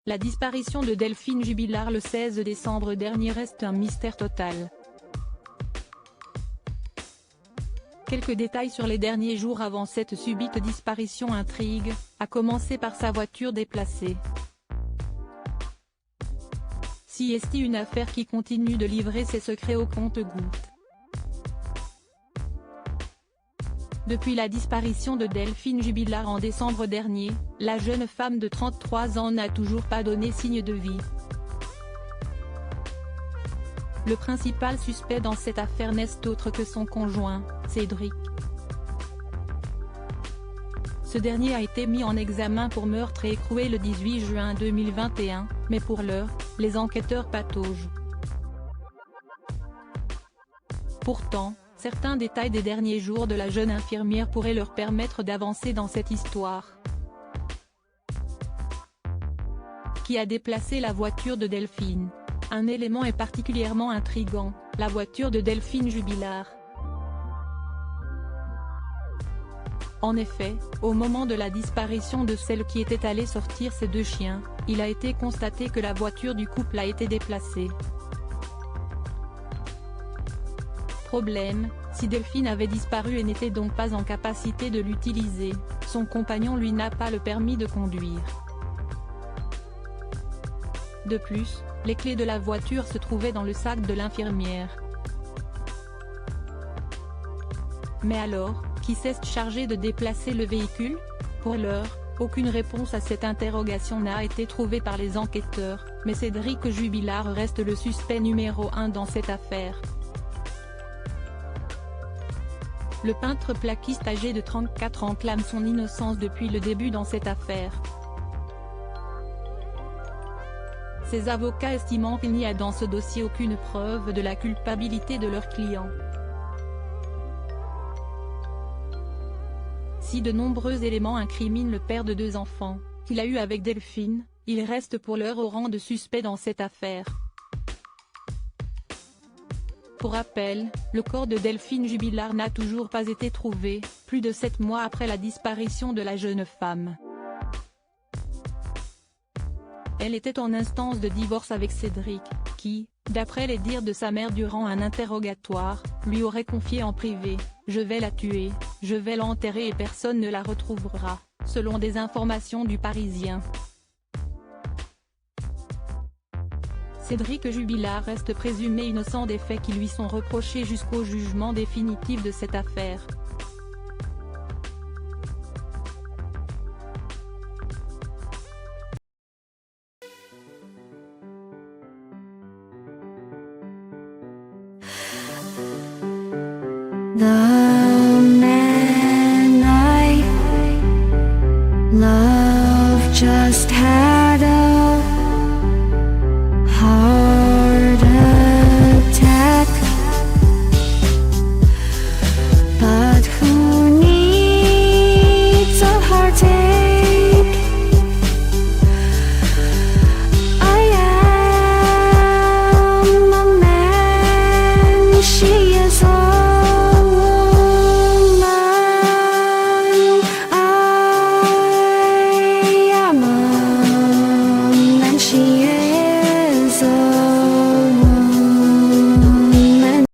La disparition de Delphine Jubilard le 16 décembre dernier reste un mystère total. Quelques détails sur les derniers jours avant cette subite disparition intriguent, à commencer par sa voiture déplacée. Si est une affaire qui continue de livrer ses secrets au compte-gouttes. Depuis la disparition de Delphine Jubilard en décembre dernier, la jeune femme de 33 ans n'a toujours pas donné signe de vie. Le principal suspect dans cette affaire n'est autre que son conjoint, Cédric. Ce dernier a été mis en examen pour meurtre et écroué le 18 juin 2021, mais pour l'heure, les enquêteurs pataugent. Pourtant, certains détails des derniers jours de la jeune infirmière pourraient leur permettre d'avancer dans cette histoire. Qui a déplacé la voiture de Delphine? Un élément est particulièrement intrigant, la voiture de Delphine Jubilard. En effet, au moment de la disparition de celle qui était allée sortir ses deux chiens, il a été constaté que la voiture du couple a été déplacée. Problème, si Delphine avait disparu et n'était donc pas en capacité de l'utiliser, son compagnon lui n'a pas le permis de conduire. De plus, les clés de la voiture se trouvaient dans le sac de l'infirmière. Mais alors, qui s'est chargé de déplacer le véhicule? Pour l'heure, aucune réponse à cette interrogation n'a été trouvée par les enquêteurs, mais Cédric Jubilard reste le suspect numéro 1 dans cette affaire. Le peintre plaquiste âgé de 34 ans clame son innocence depuis le début dans cette affaire. Ses avocats estimant qu'il n'y a dans ce dossier aucune preuve de la culpabilité de leur client. Si de nombreux éléments incriminent le père de deux enfants, qu'il a eu avec Delphine, il reste pour l'heure au rang de suspect dans cette affaire. Pour rappel, le corps de Delphine Jubilard n'a toujours pas été trouvé, plus de 7 mois après la disparition de la jeune femme. Elle était en instance de divorce avec Cédric, qui, d'après les dires de sa mère durant un interrogatoire, lui aurait confié en privé « Je vais la tuer, je vais l'enterrer et personne ne la retrouvera », selon des informations du Parisien. Cédric Jubilard reste présumé innocent des faits qui lui sont reprochés jusqu'au jugement définitif de cette affaire. The man I love just had